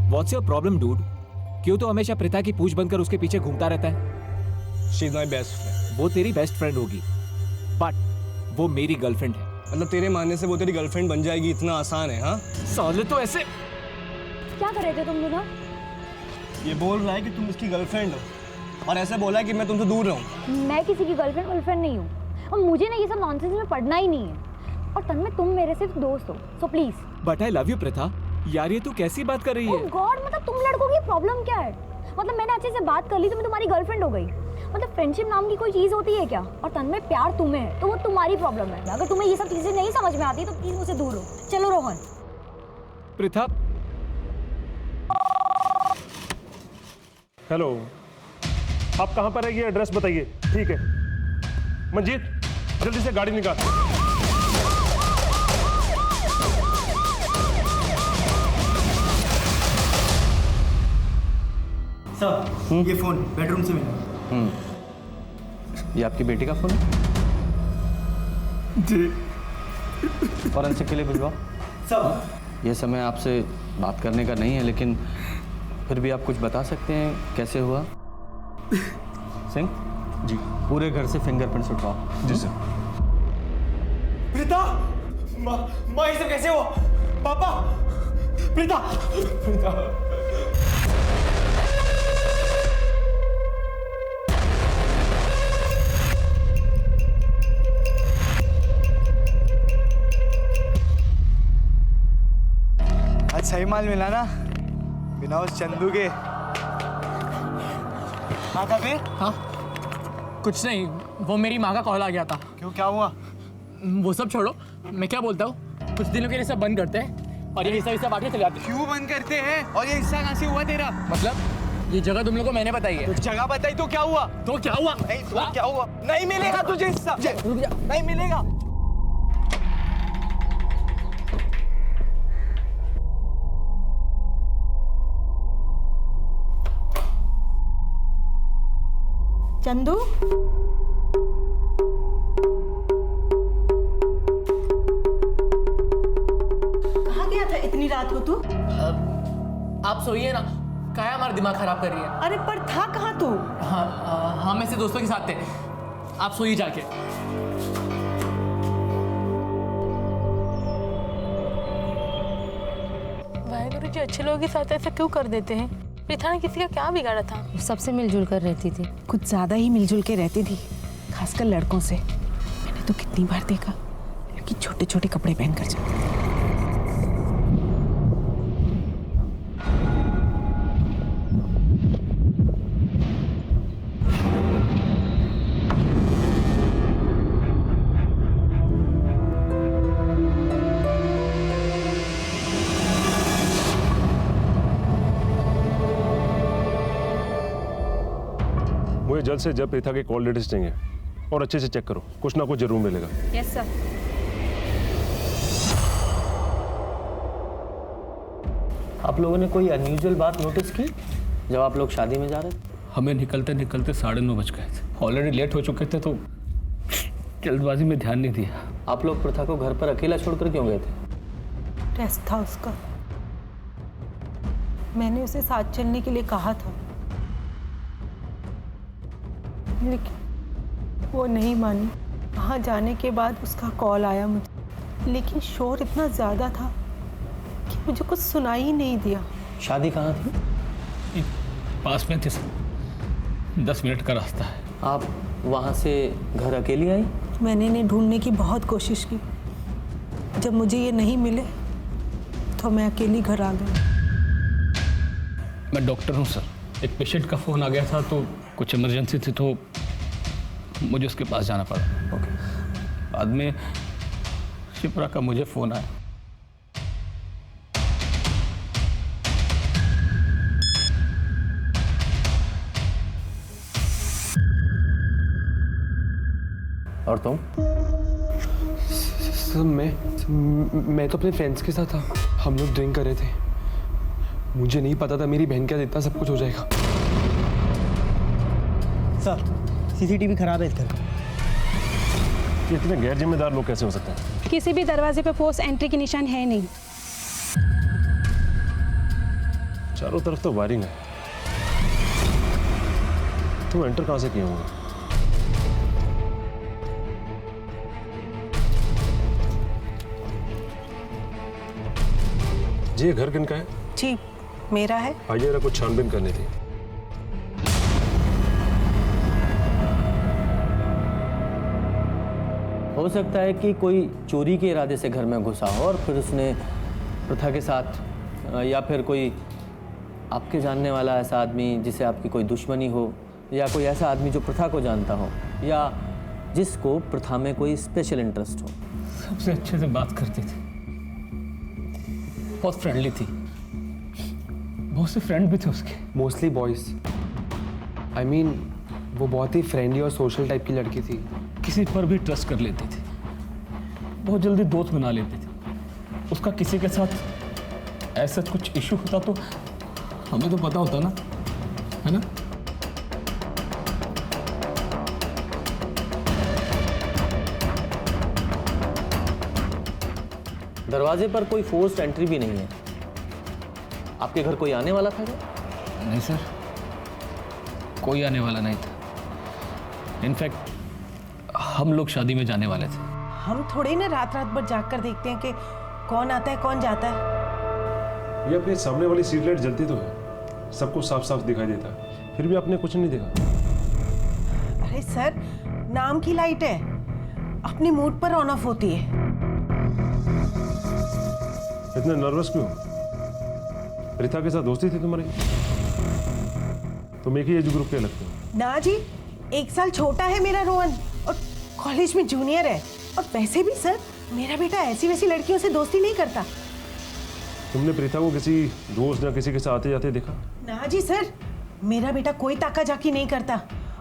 What's your problem dude? क्यों तो हमेशा प्रीता की पूछ बनकर उसके पीछे घूमता रहता है? She is my best friend. वो तेरी बेस्ट फ्रेंड होगी, बट वो मेरी गर्लफ्रेंड है। मतलब तेरे मानने से वो तेरी गर्लफ्रेंड बन जाएगी इतना आसान है? हाँ साले तो ऐसे क्या कर रहे थे तुम दोनों? ये बोल रहा है कि तुम इसकी गर्लफ्रेंड हो और ऐसे बोला है कि मैं तुमसे दूर रहूं। मैं किसी की गर्लफ्रेंड नहीं हूँ और मुझे ना ये सब नॉनसेंस में पढ़ना ही नहीं है। और तन्मय तुम मेरे सिर्फ दोस्त हो, so please. But I love you Preeta. यार ये तू कैसी बात कर रही है? ओह गॉड, मतलब तुम लड़कों की प्रॉब्लम क्या है? मतलब मैंने अच्छे से बात कर ली तो मैं तुम्हारी गर्लफ्रेंड हो गई? मतलब फ्रेंडशिप नाम की कोई चीज होती है क्या? और तन्मय प्यार तुम्हें है तो वो तुम्हारी प्रॉब्लम है। अगर तुम्हें ये सब चीजें नहीं समझ में आती तो प्लीज मुझसे दूर हो। चलो रोहन। प्रीता। हेलो, आप कहाँ पर है ये एड्रेस बताइए। ठीक है मंजीत, जल्दी से गाड़ी निकाल। सर ये फोन बेडरूम से मिला। ये आपकी बेटी का फोन है? जी फॉरेंसिक के लिए भिजवाओ। सर ये समय आपसे बात करने का नहीं है, लेकिन फिर भी आप कुछ बता सकते हैं कैसे हुआ? सिंह जी। पूरे घर से फिंगरप्रिंट्स उठवाओ। जी सर। प्रीता, माँ ये सब कैसे हुआ? पापा, प्रीता, प्रीता। आज सही माल मिला ना, बिना उस चंदू के। हाँ कभी? हाँ कुछ नहीं, वो मेरी माँ का कॉल आ गया था। क्यों, क्या हुआ? वो सब छोड़ो, मैं क्या बोलता हूँ, कुछ दिनों के लिए सब बंद करते हैं और ये हिस्सा बांट के चले जाते हैं। क्यों बंद करते हैं? और ये हिस्सा कहाँ से हुआ तेरा? मतलब ये जगह तुम लोग को मैंने बताई है। तो जगह बताई तो क्या हुआ? तो क्या हुआ? नहीं तो क्या हुआ? नहीं मिलेगा तुझे हिस्सा, नहीं मिलेगा। चंदू, कहाँ गया था इतनी रात को तू? आप सोइए ना, क्या हमारा दिमाग खराब कर रही है। अरे पर था कहाँ तू? हाँ हम ऐसे दोस्तों के साथ थे। आप सोइए जाके। वाहेगुरु जी, अच्छे लोगों के साथ ऐसा क्यों कर देते हैं? प्रीता ने किसी का क्या बिगाड़ा था? सबसे मिलजुल कर रहती थी। कुछ ज्यादा ही मिलजुल के रहती थी, खासकर लड़कों से। मैंने तो कितनी बार देखा लड़की छोटे छोटे कपड़े पहनकर जाती। मुझे जल्द से जल्द प्रीता के कॉल डिटेल्स चाहिए और अच्छे से चेक करो, कुछ ना कुछ जरूर मिलेगा। Yes sir. आप लोगों ने कोई अनयूजुअल बात नोटिस की जब आप लोग शादी में जा रहे थे? हमें निकलते निकलते 9:30 बज गए थे। ऑलरेडी लेट हो चुके थे तो जल्दबाजी में ध्यान नहीं दिया। आप लोग प्रथा को घर पर अकेला छोड़कर क्यों गए थे? टेस्ट था उसका, मैंने उसे साथ चलने के लिए कहा था, लेकिन वो नहीं मानी। वहाँ जाने के बाद उसका कॉल आया मुझे, लेकिन शोर इतना ज़्यादा था कि मुझे कुछ सुनाई ही नहीं दिया। शादी कहाँ थी? पास में थे सर, 10 मिनट का रास्ता है। आप वहाँ से घर अकेली आई? मैंने इन्हें ढूंढने की बहुत कोशिश की। जब मुझे ये नहीं मिले तो मैं अकेली घर आ गई। मैं डॉक्टर हूँ सर, एक पेशेंट का फ़ोन आ गया था तो कुछ इमरजेंसी थी तो मुझे उसके पास जाना पड़ा। ओके। बाद में शिप्रा का मुझे फ़ोन आया। और तुम? सर मैं तो अपने फ्रेंड्स के साथ था, हम लोग ड्रिंक कर रहे थे। मुझे नहीं पता था मेरी बहन का इतना सब कुछ हो जाएगा। सर सीसीटीवी खराब है इस घर का। ये इतने गैर जिम्मेदार लोग कैसे हो सकते हैं? किसी भी दरवाजे पे फोर्स एंट्री की निशान है नहीं। चारों तरफ तो वायरिंग है। तुम एंटर कहां से किए होंगे? जी ये घर किनका है? जी मेरा है। आइए जरा कुछ छानबीन करनी थी। हो सकता है कि कोई चोरी के इरादे से घर में घुसा हो और फिर उसने प्रथा के साथ या फिर कोई आपके जानने वाला ऐसा आदमी जिसे आपकी कोई दुश्मनी हो या कोई ऐसा आदमी जो प्रथा को जानता हो या जिसको प्रथा में कोई स्पेशल इंटरेस्ट हो। सबसे अच्छे से बात करती थी, बहुत फ्रेंडली थी, बहुत से फ्रेंड भी थे उसके। Mostly boys. आई मीन वो बहुत ही फ्रेंडली और सोशल टाइप की लड़की थी। किसी पर भी ट्रस्ट कर लेती थी, बहुत जल्दी दोस्त बना लेती थी। उसका किसी के साथ ऐसा कुछ इशू होता तो हमें तो पता होता ना, है ना? दरवाजे पर कोई फोर्स्ड एंट्री भी नहीं है। आपके घर कोई आने वाला था क्या? नहीं सर, कोई आने वाला नहीं था। इनफैक्ट हम लोग शादी में जाने वाले थे। हम थोड़ी ना रात रात भर जाग कर देखते हैं कि कौन आता है कौन जाता है। ये अपने सामने वाली सीट लाइट जलती तो है, सबको साफ साफ दिखाई देता है, फिर भी आपने कुछ नहीं देखा। अरे सर, नाम की लाइट है, अपने मूड पर ऑन ऑफ होती है। इतने नर्वस क्यों? प्रीता के साथ दोस्ती थी तुम्हारी? तुम एक ही एज ग्रुप के लगते हो। ना जी, 1 साल छोटा है मेरा रोहन और कॉलेज में जूनियर है। और वैसे भी सर, मेरा बेटा ऐसी वैसी लड़कियों से दोस्ती नहीं करता। तुमने प्रीता को किसी दोस्त या किसी के साथ आते जाते देखा? ना जी सर, मेरा बेटा कोई ताका जाकी नहीं करता।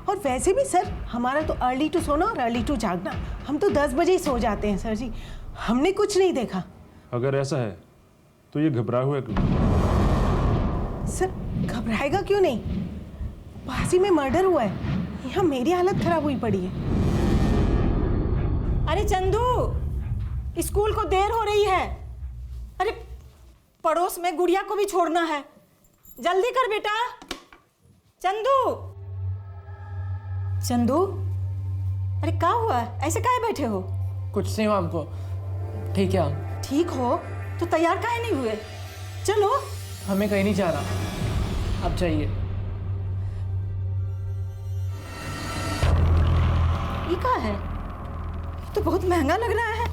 और वैसे भी सर, हमारा तो अर्ली टू सोना और अर्ली टू जागना। हम तो 10 बजे ही सो जाते हैं सर जी। हमने कुछ नहीं देखा। अगर ऐसा है तो ये घबराए हुए क्यों? सर घबराएगा क्यों नहीं? बासी में मर्डर हुआ है, यहाँ मेरी हालत खराब हुई पड़ी है। अरे चंदू, स्कूल को देर हो रही है। अरे पड़ोस में गुड़िया को भी छोड़ना है, जल्दी कर बेटा। चंदू, चंदू, अरे क्या हुआ? ऐसे काहे बैठे हो? कुछ नहीं हमको, ठीक है हम। ठीक हो तो तैयार काहे नहीं हुए? चलो। हमें कहीं नहीं जाना, अब चाहिए। ये क्या है? तो बहुत महंगा लग रहा है।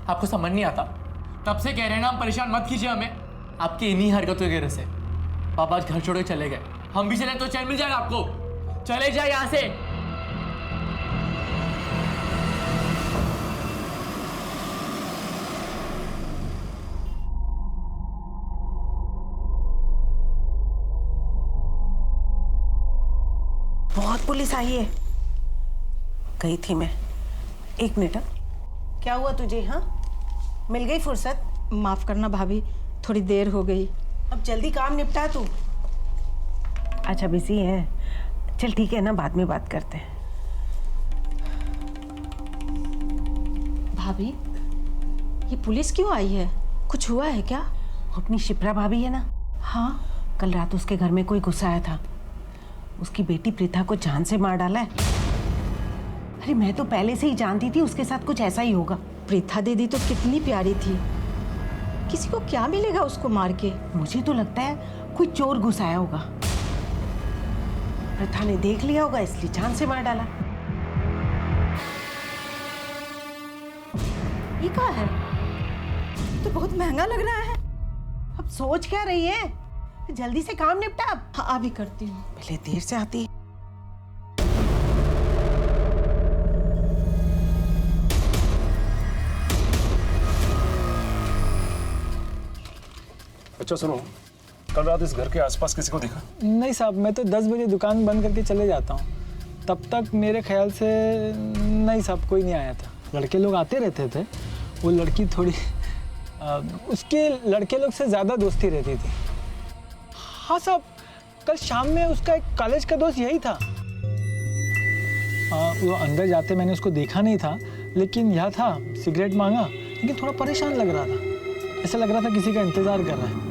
आपको समझ नहीं आता? तब से कह रहे हैं ना, हम परेशान मत कीजिए हमें, आपकी इन्हीं हरकतों की वजह से। पापा आज घर छोड़ के चले गए, हम भी चले तो चैन मिल जाएगा आपको। चले जाए यहाँ से। बहुत पुलिस आई है। गई थी मैं। 1 मिनट। क्या हुआ तुझे? हाँ, मिल गई फुर्सत? माफ करना भाभी, थोड़ी देर हो गई। अब जल्दी काम निपटा तू। अच्छा बिजी है, चल ठीक है ना, बाद में बात करते हैं। भाभी, ये पुलिस क्यों आई है? कुछ हुआ है क्या? अपनी शिप्रा भाभी है ना? हाँ। कल रात उसके घर में कोई घुस आया था। उसकी बेटी प्रीता को जान से मार डाला है। अरे मैं तो पहले से ही जानती थी उसके साथ कुछ ऐसा ही होगा। प्रीता दीदी तो कितनी प्यारी थी, किसी को क्या मिलेगा उसको मार के? मुझे तो लगता है कोई चोर घुस आया होगा। प्रथा ने देख लिया होगा इसलिए जान से मार डाला। ये क्या है? तो बहुत महंगा लग रहा है। अब सोच क्या रही है? जल्दी से काम निपटा। अब हाँ, अभी करती हूँ। पहले देर से आती है। अच्छा सुनो, कल रात इस घर के आसपास किसी को देखा? नहीं साहब, मैं तो 10 बजे दुकान बंद करके चले जाता हूँ। तब तक मेरे ख्याल से नहीं साहब, कोई नहीं आया था। लड़के लोग आते रहते थे। वो लड़की थोड़ी उसके लड़के लोग से ज़्यादा दोस्ती रहती थी। हाँ साहब, कल शाम में उसका एक कॉलेज का दोस्त यही था। वो अंदर जाते मैंने उसको देखा नहीं था, लेकिन यह था, सिगरेट मांगा, लेकिन थोड़ा परेशान लग रहा था। ऐसा लग रहा था किसी का इंतज़ार कर रहा है।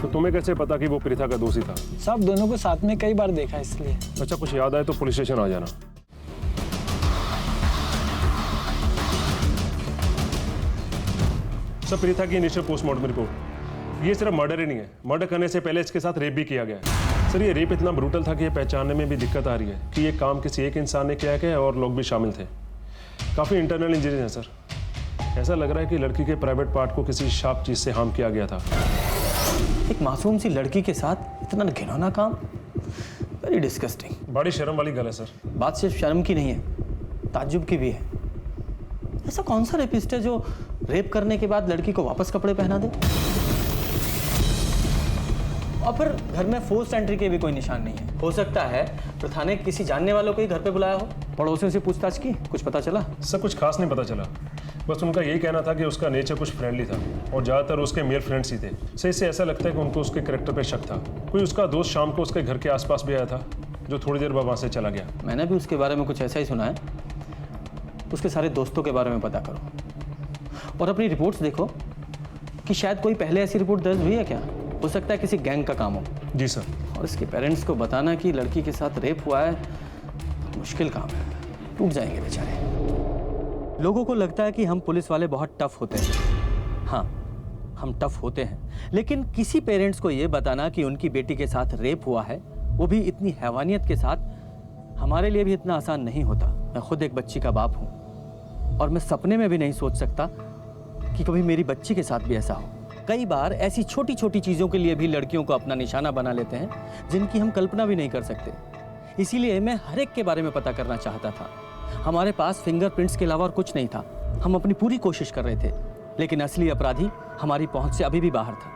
तो तुम्हें कैसे पता कि वो प्रीथा का दोषी था? सब दोनों को साथ में कई बार देखा इसलिए। अच्छा, कुछ याद आए तो पुलिस स्टेशन आ जाना। सब प्रीथा की इनिशियल पोस्टमार्टम रिपोर्ट। ये सिर्फ मर्डर ही नहीं है, मर्डर करने से पहले इसके साथ रेप भी किया गया है। सर, ये रेप इतना ब्रूटल था कि ये पहचानने में भी दिक्कत आ रही है कि ये काम किसी एक इंसान ने किया है और लोग भी शामिल थे। काफ़ी इंटरनल इंजरीज हैं सर। ऐसा लग रहा है कि लड़की के प्राइवेट पार्ट को किसी शार्प चीज़ से हार्म किया गया था। एक मासूम सी लड़की के साथ इतना घिनौना काम, वेरी डिस्गस्टिंग। बड़ी शर्म वाली गल है सर। बात सिर्फ शर्म की नहीं है, ताज्जुब की भी है। ऐसा कौन सा रेपिस्ट है जो रेप करने के बाद लड़की को वापस कपड़े पहना दे? और फिर घर में फोर्स एंट्री के भी कोई निशान नहीं है। हो सकता है प्रथा ने किसी जानने वालों को ही घर पे बुलाया हो। पड़ोसियों से पूछताछ की, कुछ पता चला? सब कुछ खास नहीं पता चला। बस उनका यही कहना था कि उसका नेचर कुछ फ्रेंडली था और ज़्यादातर उसके मेल फ्रेंड्स ही थे। सही से ऐसा लगता है कि उनको उसके कैरेक्टर पे शक था। कोई उसका दोस्त शाम को उसके घर के आसपास भी आया था जो थोड़ी देर बाद वहाँ से चला गया। मैंने भी उसके बारे में कुछ ऐसा ही सुना है। उसके सारे दोस्तों के बारे में पता करो और अपनी रिपोर्ट्स देखो कि शायद कोई पहले ऐसी रिपोर्ट दर्ज हुई है क्या। हो सकता है किसी गैंग का काम हो। जी सर। और इसके पेरेंट्स को बताना कि लड़की के साथ रेप हुआ है, मुश्किल काम है। टूट जाएंगे बेचारे। लोगों को लगता है कि हम पुलिस वाले बहुत टफ होते हैं। हाँ, हम टफ होते हैं, लेकिन किसी पेरेंट्स को ये बताना कि उनकी बेटी के साथ रेप हुआ है, वो भी इतनी हैवानियत के साथ, हमारे लिए भी इतना आसान नहीं होता। मैं खुद एक बच्ची का बाप हूँ और मैं सपने में भी नहीं सोच सकता कि कभी मेरी बच्ची के साथ भी ऐसा हो। कई बार ऐसी छोटी छोटी चीज़ों के लिए भी लड़कियों को अपना निशाना बना लेते हैं जिनकी हम कल्पना भी नहीं कर सकते। इसीलिए मैं हर एक के बारे में पता करना चाहता था। हमारे पास फिंगरप्रिंट्स के अलावा और कुछ नहीं था। हम अपनी पूरी कोशिश कर रहे थे, लेकिन असली अपराधी हमारी पहुंच से अभी भी बाहर था।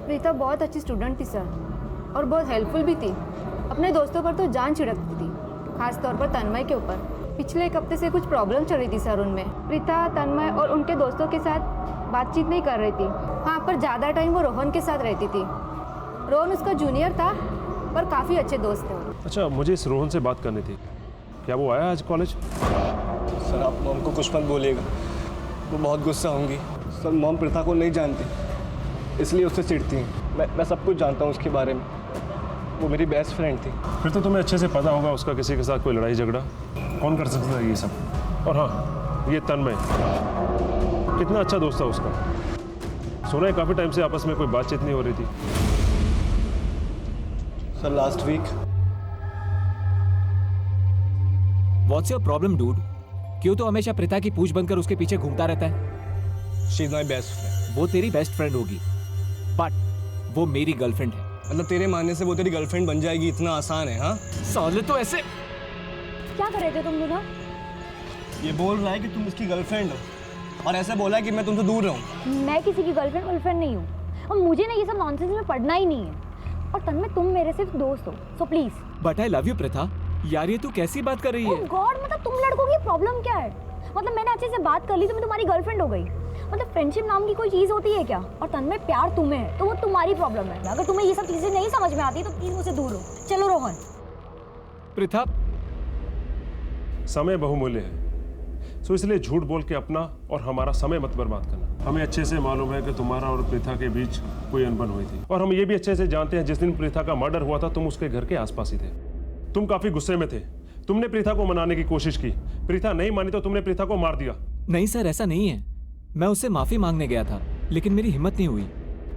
प्रीता बहुत अच्छी स्टूडेंट थी सर, और बहुत हेल्पफुल भी थी। अपने दोस्तों पर तो जान छिड़कती थी, खास तौर पर तन्मय के ऊपर। पिछले एक हफ्ते से कुछ प्रॉब्लम चल रही थी सर उनमें। प्रीता तन्मय और उनके दोस्तों के साथ बातचीत नहीं कर रही थी। हाँ, पर ज़्यादा टाइम वो रोहन के साथ रहती थी। रोहन उसका जूनियर था, पर काफ़ी अच्छे दोस्त थे। अच्छा, मुझे इस रोहन से बात करनी थी। क्या वो आया आज कॉलेज? सर, आप मॉम को कुछ मत बोलिएगा, वो बहुत गुस्सा होंगी। सर, मॉम प्रीथा को नहीं जानती, इसलिए उससे चिढ़ती हैं। मैं सब कुछ जानता हूँ उसके बारे में। वो मेरी बेस्ट फ्रेंड थी। फिर तो तुम्हें अच्छे से पता होगा उसका किसी के साथ कोई लड़ाई झगड़ा। कौन कर सकता है ये सब? और हाँ, ये तन्मय कितना अच्छा दोस्त था उसका। सुना है काफ़ी टाइम से आपस में कोई बातचीत नहीं हो रही थी। Sir, last week. What's your problem dude? क्यों तो हमेशा प्रीता की पूछ बनकर उसके पीछे घूमता रहता है? She is my best friend. वो तेरी बेस्ट फ्रेंड होगी, बट वो मेरी गर्लफ्रेंड है। मतलब तेरे मानने से वो तेरी गर्लफ्रेंड बन जाएगी इतना आसान है? हाँ, साले तो ऐसे। क्या कर रहे थे तुम दोनों? ये बोल रहा है कि तुम इसकी गर्लफ्रेंड हो और ऐसे बोला है कि मैं तुमसे दूर रहूं। मैं किसी की गर्लफ्रेंड नहीं हूँ, और मुझे ना ये सब नॉनसेंस में पढ़ना ही नहीं है। और तन्मय, तुम मेरे सिर्फ दोस्त हो, so please. But I love you Preetha. यार, ये तू कैसी बात कर रही है? ओह गॉड, मतलब तुम लड़कों की प्रॉब्लम क्या है? मतलब मैंने अच्छे से बात कर ली तो मैं तुम्हारी गर्लफ्रेंड हो गई। मतलब फ्रेंडशिप नाम की कोई चीज होती है क्या? और तन्मय, प्यार तुम्हें है तो वो तुम्हारी प्रॉब्लम है। अगर तुम्हें ये सब चीजें नहीं समझ में आती तो प्लीज मुझसे दूर हो। चलो रोहन। प्रीथा, समय बहुमूल्य है, सो इसलिए झूठ बोल के अपना और हमारा समय मत बर्बाद करना। हमें अच्छे से मालूम है कि तुम्हारा और प्रीथा के बीच कोई अनबन हुई थी, और हम ये भी अच्छे से जानते हैं जिस दिन प्रीथा का मर्डर हुआ था तुम उसके घर के आसपास ही थे। तुम काफी गुस्से में थे। तुमने प्रीथा को मनाने की कोशिश की, प्रीथा नहीं मानी तो तुमने प्रीथा को मार दिया। नहीं सर, ऐसा नहीं है। मैं उससे माफी मांगने गया था, लेकिन मेरी हिम्मत नहीं हुई।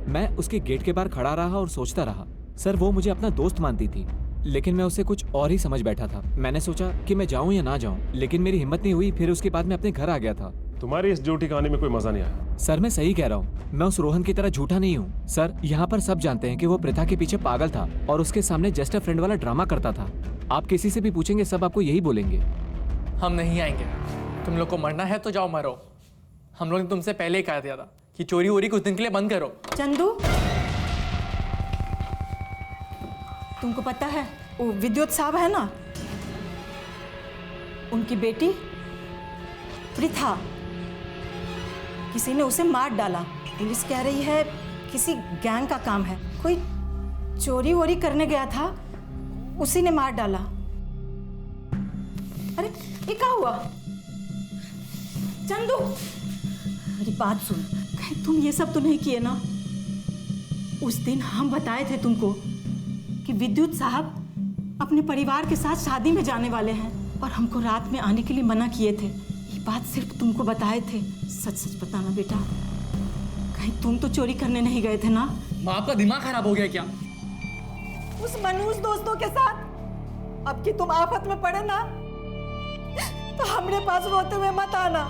मैं उसके गेट के बाहर खड़ा रहा और सोचता रहा। सर, वो मुझे अपना दोस्त मानती थी, लेकिन मैं उसे कुछ और ही समझ बैठा था। मैंने सोचा कि मैं जाऊं या ना जाऊं, लेकिन मेरी हिम्मत नहीं हुई। फिर उसके बाद मैं अपने घर आ गया था। तुम्हारी इस झूठी कहानी में कोई मजा नहीं आया। सर, मैं सही कह रहा हूँ। मैं उस रोहन की तरह झूठा नहीं हूँ। सर, यहाँ पर सब जानते हैं कि वो प्रीथा के पीछे पागल था और उसके सामने जस्ट अ फ्रेंड वाला ड्रामा करता था। आप किसी से भी पूछेंगे, सब आपको यही बोलेंगे। हम नहीं आएंगे। तुम लोग को मरना है तो जाओ मरो। हम लोग ने तुमसे पहले ही कहा दिया था कि चोरी वोरी कुछ दिन के लिए बंद करो। चंदू, तुमको पता है वो विद्युत साहब है ना, उनकी बेटी प्रीथा, किसी ने उसे मार डाला। पुलिस कह रही है किसी गैंग का काम है। कोई चोरी वोरी करने गया था, उसी ने मार डाला। अरे ये क्या हुआ? चंदू, मेरी बात सुन, कहीं तुम ये सब तो नहीं किए ना? उस दिन हम बताए थे तुमको कि विद्युत साहब अपने परिवार के साथ शादी में जाने वाले हैं और हमको रात में आने के लिए मना किए थे। ये बात सिर्फ तुमको बताए थे। सच सच बताना बेटा, कहीं तुम तो चोरी करने नहीं गए थे ना? माँ आपका दिमाग खराब हो गया क्या? उस मनहूस दोस्तों के साथ अब कि तुम आफत में पड़े ना तो हमरे पास रोते हुए मत आना।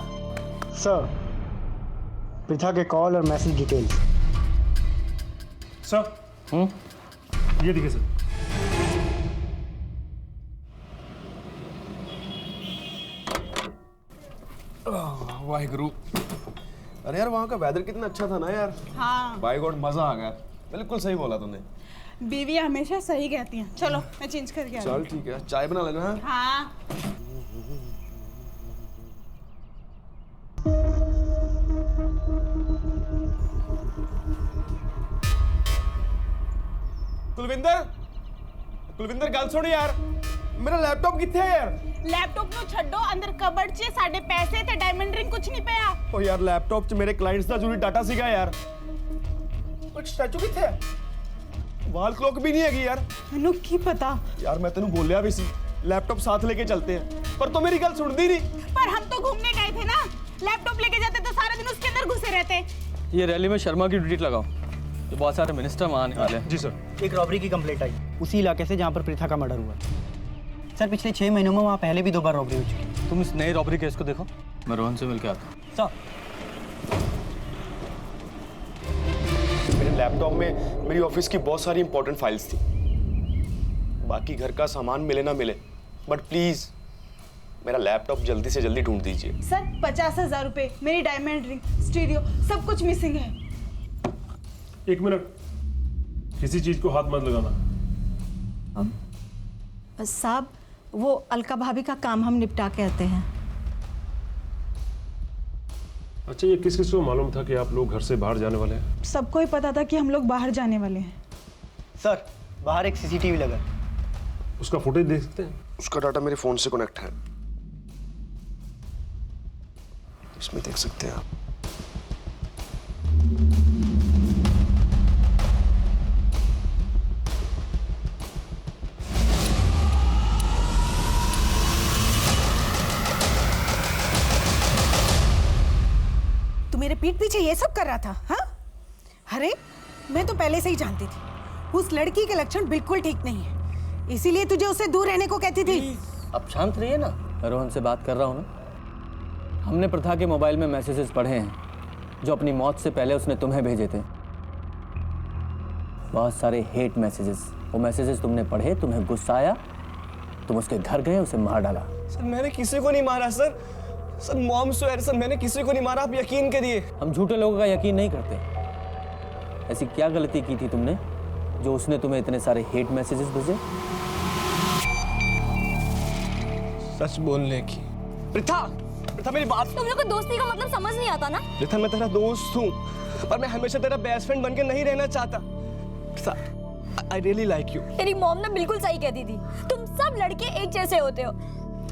सर, पृथा के कॉल और मैसेज डिटेल्स। सर ये देखिए सर। वाहिगुरु। अरे यार वहाँ का वेदर कितना अच्छा था ना यार। हाँ, बाय गॉड मजा आ गया। बिल्कुल सही बोला तूने। बीवी हमेशा सही कहती हैं। चलो मैं चेंज करके आ रही चल ठीक है, चाय बना लेना। हूँ। हाँ। कुलविंदर गल सुन यार, मेरा लैपटॉप किथे है यार? लैपटॉप ਨੂੰ ਛੱਡੋ, ਅੰਦਰ ਕਬਰਡ 'ਚ ਸਾਡੇ ਪੈਸੇ ਤੇ ਡਾਇਮੰਡ ਰਿੰਗ ਕੁਝ ਨਹੀਂ ਪਿਆ। ओ यार लैपटॉप 'ਚ ਮੇਰੇ ਕਲਾਇੰਟਸ ਦਾ ਜ਼ਰੂਰੀ ਡਾਟਾ ਸੀਗਾ ਯਾਰ। ਉਹ ਸਟੈਚੂ ਕਿੱਥੇ ਹੈ? ਵਾਲ ਕਲੌਕ ਵੀ ਨਹੀਂ ਹੈਗੀ ਯਾਰ। ਮੈਨੂੰ ਕੀ ਪਤਾ यार मैं तेनू बोलिया भी सी लैपटॉप साथ लेके चलते हैं, पर तो मेरी गल सुनती नहीं। पर हम तो घूमने गए थे ना, लैपटॉप लेके जाते तो सारा दिन उसके अंदर घुसे रहते। ये रैली में शर्मा की ड्यूटी लगाओ, तो बहुत सारे मिनिस्टर वहाँ आने वाले हैं। जी सर। एक रॉबरी की कंप्लेंट आई उसी इलाके से जहाँ पर पृथा का मर्डर हुआ। सर पिछले 6 महीनों में वहाँ पहले भी 2 बार रॉबरी हो चुकी है। तुम इस नए रॉबरी केस को देखो, मैं रोहन से मिल के आता हूँ। सर, मेरे लैपटॉप में मेरी ऑफिस की बहुत सारी इंपॉर्टेंट फाइल्स थी। बाकी घर का सामान मिले ना मिले, बट प्लीज मेरा लैपटॉप जल्दी से जल्दी ढूंढ दीजिए। सर 50,000 रुपए, मेरी डायमंड रिंग, स्टीरियो सब कुछ मिसिंग है। एक मिनट, किसी चीज को हाथ मत लगाना। साहब, वो अलका भाभी का काम हम निपटा के आते हैं। अच्छा, ये किस किस को मालूम था कि आप लोग घर से बाहर जाने वाले हैं? सबको ही पता था कि हम लोग बाहर जाने वाले हैं। सर बाहर एक सीसीटीवी लगा है। उसका फुटेज देख सकते हैं? उसका डाटा मेरे फोन से कनेक्ट है, इसमें देख सकते हैं आप। तू मेरे पीठ पीछे ये सब कर रहा था? हाँ, अरे मैं तो पहले से ही जानती थी उस लड़की के लक्षण बिल्कुल ठीक नहीं है, इसीलिए तुझे उससे दूर रहने को कहती थी। अब शांत रहिए ना, मैं रोहन से बात कर रहा हूँ ना। हमने प्रथा के मोबाइल में मैसेजेस पढ़े हैं जो अपनी मौत से पहले उसने तुम्हें भेजे थे। बहुत सारे हेट मैसेजेस। वो मैसेजेस तुमने पढ़े, तुम्हें गुस्सा आया, तुम उसके घर गए, उसे मार डाला। सर मैंने किसी को नहीं मारा sir. Sir mom swear sir, मैंने किसी को नहीं मारा, आप यकीन करिए। हम झूठे लोगों का यकीन नहीं करते। ऐसी क्या गलती की थी तुमने जो उसने तुम्हें इतने सारे हेट मैसेजेस भेजे? सच बोलने की। प्रिथा, प्रिथा मेरी बात। तुम लोग को दोस्ती का मतलब समझ नहीं आता ना? प्रिथा मैं तेरा दोस्त हूँ, पर मैं हमेशा तेरा बेस्ट फ्रेंड बनके नहीं रहना चाहता। Pritha, I really like you। तेरी मॉम ने बिल्कुल सही कहती थी, तुम सब लड़के एक जैसे होते हो।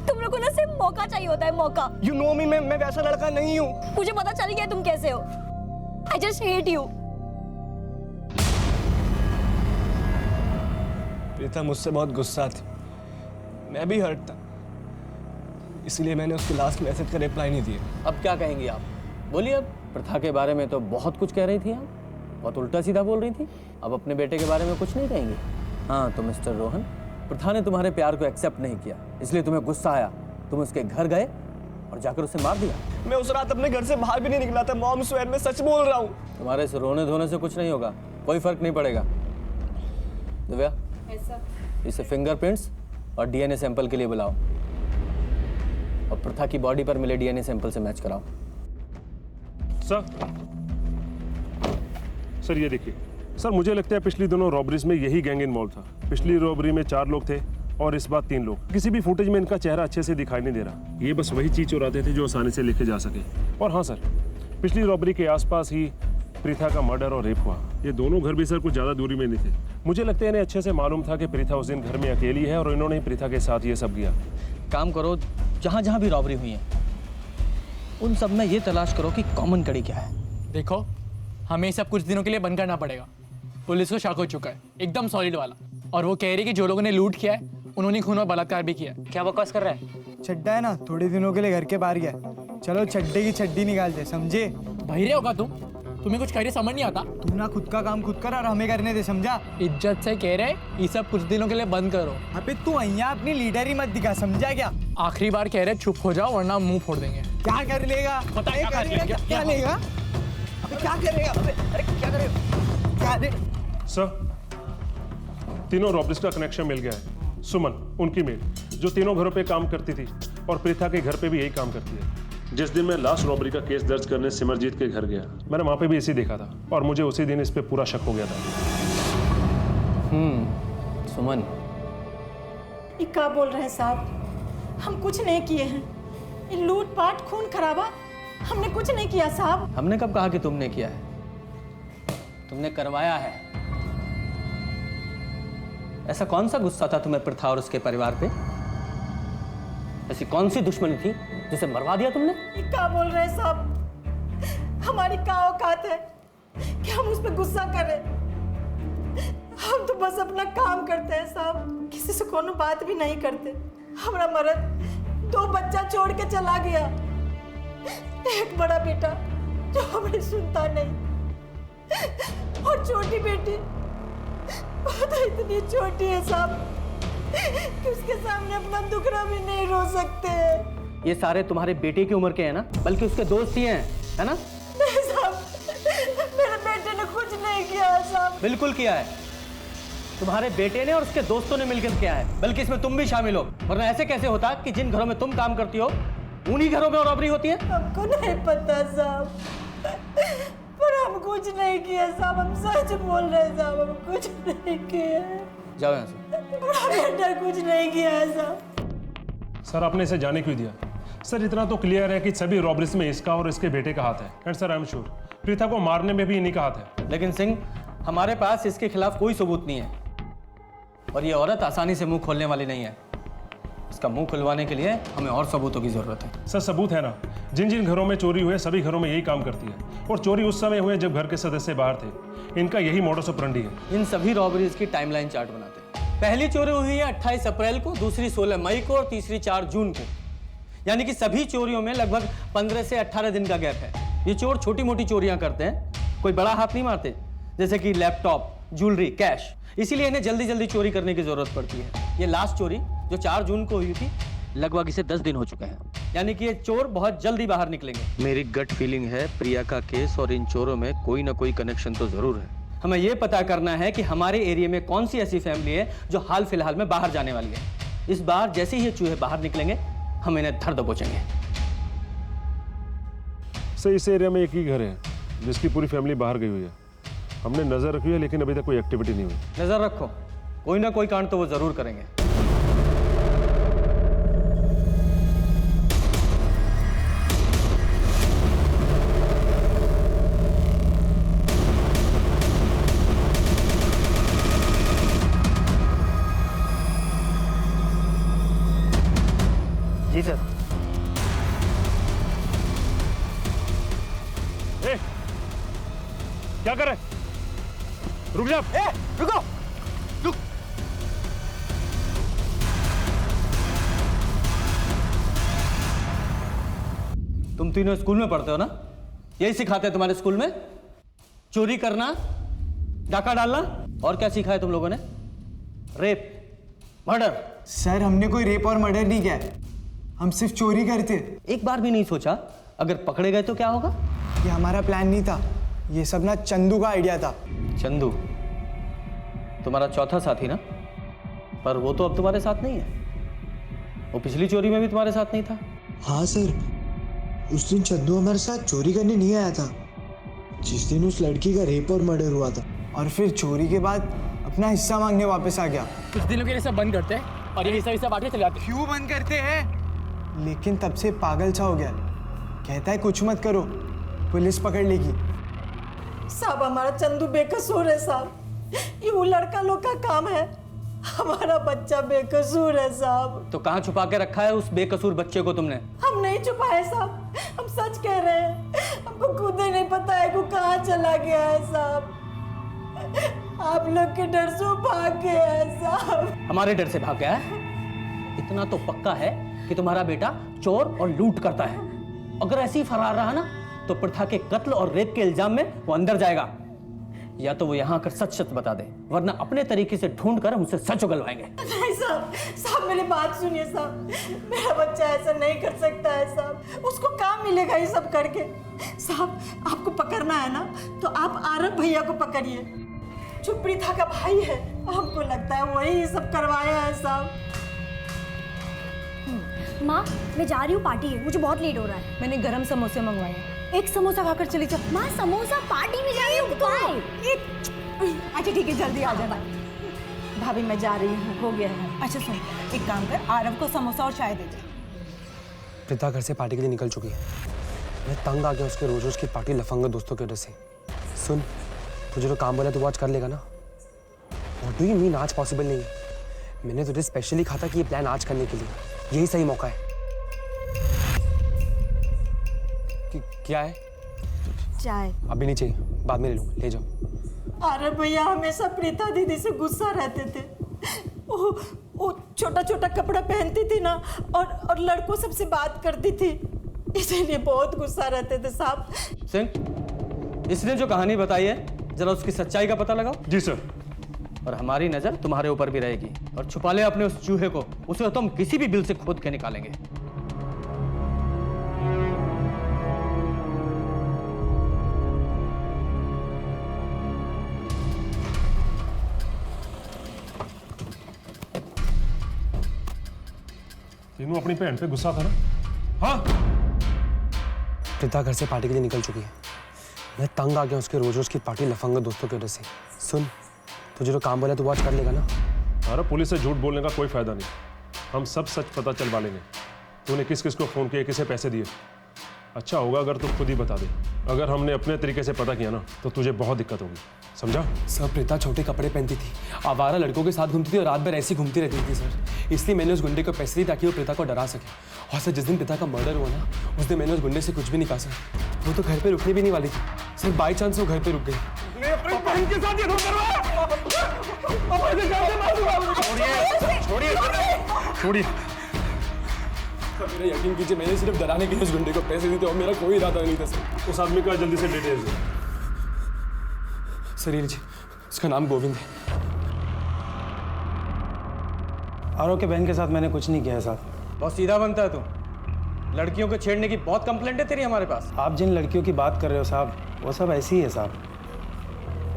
तुम लोगों को ना सिर्फ मौका चाहिए होता है, मौका। You know me, मैं वैसा लड़का नहीं हूँ। मुझे पता चल गया तुम कैसे हो। I just hate you। Preeta मुझसे बहुत गुस्सा थी, मैं भी हर्ट था, इसलिए मैंने उसके लास्ट मैसेज का रिप्लाई नहीं दिया। अब क्या कहेंगी आप? बोलिए। अब प्रथा के बारे में तो बहुत कुछ कह रही थी आप, बहुत उल्टा सीधा बोल रही थी। अब अपने बेटे के बारे में कुछ नहीं कहेंगी? हाँ तो मिस्टर रोहन, प्रथा ने तुम्हारे प्यार को एक्सेप्ट नहीं किया, इसलिए तुम्हें गुस्सा आया, तुम उसके घर गए और जाकर उसे मार दिया। मैं उस रात अपने घर से बाहर भी नहीं निकला था। मॉम स्वेयर, मैं सच बोल रहा हूँ। तुम्हारे इस रोने धोने से कुछ नहीं होगा, कोई फर्क नहीं पड़ेगा। दिव्या, इसे फिंगरप्रिंट्स और डीएनए सैंपल के लिए बुलाओ और प्रथा की बॉडी पर मिले डीएनए सैंपल से मैच कराओ। सर ये देखिए सर, मुझे लगता है पिछली दोनों रॉबरीज में यही गैंग इन्वॉल्व था। पिछली रॉबरी में 4 लोग थे और इस बार 3 लोग। किसी भी फुटेज में इनका चेहरा अच्छे से दिखाई नहीं दे रहा। ये बस वही चीज चुराते थे जो आसानी से लेके जा सके। और हाँ सर, पिछली रॉबरी के आसपास ही प्रीथा का मर्डर और रेप हुआ। ये दोनों घर भी सर कुछ ज्यादा दूरी में नहीं थे। मुझे लगता है इन्हें अच्छे से मालूम था कि प्रीथा उस दिन घर में अकेली है और इन्होंने प्रीथा के साथ ये सब किया। काम करो, जहाँ जहाँ भी रॉबरी हुई है उन सब में ये तलाश करो कि कॉमन कड़ी क्या है। देखो, हमें सब कुछ दिनों के लिए बंद करना पड़ेगा। पुलिस को शक हो चुका है, एकदम सॉलिड वाला। और वो कह रही कि जो लोगों ने लूट किया है उन्होंने खून और बलात्कार भी किया है। क्या बकवास कर रहा है? चड्डा है ना, थोड़े दिनों के लिए घर के बाहर गया। चलो चड्डे की चड्डी निकालते, समझे? बहिरे होगा तुम, तुम्हें कुछ कह रहे समझ नहीं आता। तू ना खुद का काम खुद कर और हमें करने दे, समझा? इज्जत से कह रहे ये सब कुछ दिनों के लिए बंद करो। अबे तू અહીંયા अपनी लीडर ही मत दिखा, समझा क्या? आखिरी बार कह रहे चुप हो जाओ वरना मुंह फोड़ देंगे। क्या कर लेगा? पता है क्या कर लेगा? क्या लेगा? अबे क्या करेगा? अरे क्या करेगा? क्या दे? सर, तीनों रॉबरीज का कनेक्शन मिल गया है। सुमन, उनकी मेड, जो तीनों घरों पे काम करती थी, और प्रीथा के घर पे भी यही काम करती है। जिस दिन मैं लास्ट रॉबरी का केस दर्ज करने सिमरजीत के घर गया, मैंने वहां पे भी इसी देखा था और मुझे उसी दिन इस पे पूरा शक हो गया था। सुमन, ये क्या बोल रहे हैं साहब? हम कुछ नहीं किए हैं। ये लूटपाट खून खराबा हमने कुछ नहीं किया साहब। हमने कब कहा कि तुमने किया है? तुमने करवाया है। ऐसा कौन सा गुस्सा था तुम्हें प्रथा और उसके परिवार पे? ऐसी कौन सी दुश्मनी थी जिसे मरवा दिया तुमने? ये क्या बोल रहे हैं साहब? हमारी क्या औकात है कि हम उस पर गुस्सा करें? हम तो बस अपना काम करते हैं साहब, किसी से कोनो बात भी नहीं करते। हमारा मर्द 2 बच्चा छोड़ के चला गया, एक बड़ा बेटा जो हमें सुनता नहीं, और छोटी बेटी वो तो इतनी छोटी है साहब कि उसके सामने अपना दुखड़ा भी नहीं रो सकते। ये सारे तुम्हारे बेटे की उम्र के हैं ना, बल्कि उसके दोस्त ही हैं, है ना? नहीं साहब, मेरे बेटे ने कुछ नहीं किया है साहब। बिल्कुल किया है। तुम्हारे बेटे ने और उसके दोस्तों ने मिलकर किया है, बल्कि इसमें तुम भी शामिल हो। वरना ऐसे कैसे होता कि जिन घरों में तुम काम करती हो उन्हीं घरों में रॉबरी होती है? हमको नहीं पता साहब, पर हम कुछ नहीं किया साहब। हम सच बोल रहे हैं साहब, हम कुछ नहीं किया। जाओ यहाँ से। बड़ा बेटा कुछ नहीं किया है साहब। सर, आपने इसे जाने क्यों दिया? सर, इतना तो क्लियर है कि सभी रॉबरीज में इसका और इसके बेटे का हाथ है। And sir, I am sure Preetha को मारने में भी इन्हीं का हाथ है। लेकिन सिंह, हमारे पास इसके खिलाफ कोई सबूत नहीं है, और ये औरत आसानी से मुंह खोलने वाली नहीं है। इसका मुंह खुलवाने के लिए हमें और सबूतों की जरूरत है। सर, सबूत है ना। जिन जिन घरों में चोरी हुए सभी घरों में यही काम करती है, और चोरी उस समय हुए जब घर के सदस्य बाहर थे। इनका यही मॉडस ऑपरेंडी है। इन सभी रॉबरीज की टाइमलाइन चार्ट बनाते हैं। पहली चोरी हुई है 28 अप्रैल को, दूसरी 16 मई को और तीसरी 4 जून को। यानी कि सभी चोरियों में लगभग 15 से 18 दिन का गैप है। ये चोर छोटी मोटी चोरियां करते हैं, कोई बड़ा हाथ नहीं मारते, जैसे कि लैपटॉप, ज्वेलरी, कैश। इसीलिए इन्हें जल्दी जल्दी चोरी करने की जरूरत पड़ती है। ये लास्ट चोरी जो 4 जून को हुई थी, लगभग इसे 10 दिन हो चुके हैं। यानी कि ये चोर बहुत जल्दी बाहर निकलेंगे। मेरी गट फीलिंग है प्रिया का केस और इन चोरों में कोई ना कोई कनेक्शन तो जरूर है। हमें यह पता करना है कि हमारे एरिया में कौन सी ऐसी फैमिली है जो हाल फिलहाल में बाहर जाने वाली है। इस बार जैसे ही ये चूहे बाहर निकलेंगे हम इन्हें धर दबोचेंगे। सर, इस एरिया में एक ही घर है जिसकी पूरी फैमिली बाहर गई हुई है। हमने नजर रखी है, लेकिन अभी तक कोई एक्टिविटी नहीं हुई। नजर रखो, कोई ना कोई कांड तो वो जरूर करेंगे। जी सर। क्या कर रहे? रुक जा। रुको। रुक। तुम तीनों स्कूल में पढ़ते हो ना? यही सिखाते हैं तुम्हारे स्कूल में? चोरी करना, डाका डालना, और क्या सीखा है तुम लोगों ने? Rape, murder. सर, हमने कोई रेप और मर्डर नहीं किया है, हम सिर्फ चोरी करते। एक बार भी नहीं सोचा अगर पकड़े गए तो क्या होगा? ये हमारा प्लान नहीं था, ये सब ना चंदू का आइडिया था। चंदू तुम्हारा चौथा साथी ना? पर वो तो अब तुम्हारे साथ नहीं है। वो पिछली चोरी में भी तुम्हारे साथ नहीं था। हाँ सर, उस दिन चंदू हमारे साथ चोरी करने नहीं आया था, जिस दिन उस लड़की का रेप और मर्डर हुआ था। और फिर चोरी के बाद अपना हिस्सा मांगने वापस आ गया। कुछ दिनों के लिए सब बंद करते हैं और ये हिस्सा बांट के चले जाते हैं। क्यों बंद करते हैं? लेकिन तब से पागल सा हो गया, कहता है कुछ मत करो, पुलिस पकड़ लेगी। साहब, हमारा चंदू बेकसूर है साहब, ये वो लड़का लोग का काम है। हमारा बच्चा बेकसूर है साहब। तो कहाँ छुपा के रखा है उस बेकसूर बच्चे को तुमने? हम नहीं छुपाए साहब, हम सच कह रहे हैं। हमको खुद ही नहीं पता है वो कहाँ चला गया है साहब। आप लोग के डर से भाग गया है साहब। हमारे डर से भाग गया है? इतना तो पक्का है कि तुम्हारा बेटा चोर और लूट करता है। अगर ऐसे ही फरार रहा ना तो प्रथा के कत्ल और रेप के इल्जाम में वो अंदर जाएगा। या तो वो यहाँ आकर सच सच बता दे, वरना अपने तरीके से ढूंढ कर हमसे सच उगलवाएंगे। नहीं साहब, साहब मेरी बात सुनिए साहब, मेरा बच्चा ऐसा नहीं कर सकता है साहब, उसको काम मिलेगा ये सब करके। साहब आपको पकड़ना है ना तो आप आरब भैया को पकड़िए, जो प्रीथा का भाई है। हमको लगता है वही ये सब करवाया है साहब। माँ मैं जा रही हूँ, पार्टी है, मुझे बहुत लेट हो रहा है। मैंने गरम समोसे मंगवाए हैं, एक समोसा खाकर चली जा। माँ समोसा पार्टी में जा रही हूँ, अच्छा ठीक है जल्दी आ जाना। भाभी मैं जा रही हूँ, हो गया है। अच्छा सुन, एक काम कर, आरव को समोसा और चाय दे दे। प्रीता घर से पार्टी के लिए निकल चुकी है। मैं तंग आ गया उसके रोज रोज की पार्टी लफंगे दोस्तों की वजह से। सुन, तुझे जो काम बोला तू आज कर लेगा ना? व्हाट डू यू मीन आज पॉसिबल नहीं है? मैंने तुझे स्पेशली कहा था कि ये प्लान आज करने के लिए, यही सही मौका है। क्या है? चाय अभी नहीं चाहिए, बाद में ले लूंगा, ले जाओ। अरे भैया हमेशा प्रीता दीदी से गुस्सा रहते थे। वो छोटा छोटा कपड़ा पहनती थी ना और लड़कों सबसे बात करती थी, इसीलिए बहुत गुस्सा रहते थे साहब। सिंह, इसने जो कहानी बताई है जरा उसकी सच्चाई का पता लगाओ। जी सर। और हमारी नजर तुम्हारे ऊपर भी रहेगी। और छुपा ले अपने उस चूहे को, उसे तो हम किसी भी बिल से खोद के निकालेंगे। तीनों अपनी बहन पे गुस्सा था ना? हाँ? प्रीता घर से पार्टी के लिए निकल चुकी है। मैं तंग आ गया उसके रोज रोज की पार्टी लफंगे दोस्तों की वजह से। सुन, तुझे जो काम बोला तू आज कर लेगा ना? अरे पुलिस से झूठ बोलने का कोई फायदा नहीं, हम सब सच पता चलवा लेंगे। तूने किस किस को फोन किया, किसे पैसे दिए? अच्छा होगा अगर तू खुद ही बता दे। अगर हमने अपने तरीके से पता किया ना तो तुझे बहुत दिक्कत होगी, समझा? सर प्रीता छोटे कपड़े पहनती थी, आवारा लड़कों के साथ घूमती थी और रात भर ऐसी घूमती रहती थी सर। इसलिए मैंने उस गुंडे को पैसे दिए ताकि वो प्रीता को डरा सके। और सर जिस दिन प्रीता का मर्डर हुआ ना उस दिन मैंने उस गुंडे से कुछ भी नहीं कहा सर। वो तो घर पे रुकने भी नहीं वाली थी सर, बाई चांस वो घर पे रुक गई। छोड़िए। मेरा यकीन कीजिए, मैंने सिर्फ डराने के लिए उस गुंडे को पैसे दिए थे और मेरा कोई इरादा नहीं था सर। उस आदमी का जल्दी से डिटेल्स दे। सर ये लीजिए, उसका नाम गोविंद है। आरव के बहन के साथ मैंने कुछ नहीं किया है साहब। बहुत सीधा बनता है तू। लड़कियों को छेड़ने की बहुत कंप्लेंट है तेरी हमारे पास। आप जिन लड़कियों की बात कर रहे हो साहब वो सब ऐसी ही है साहब।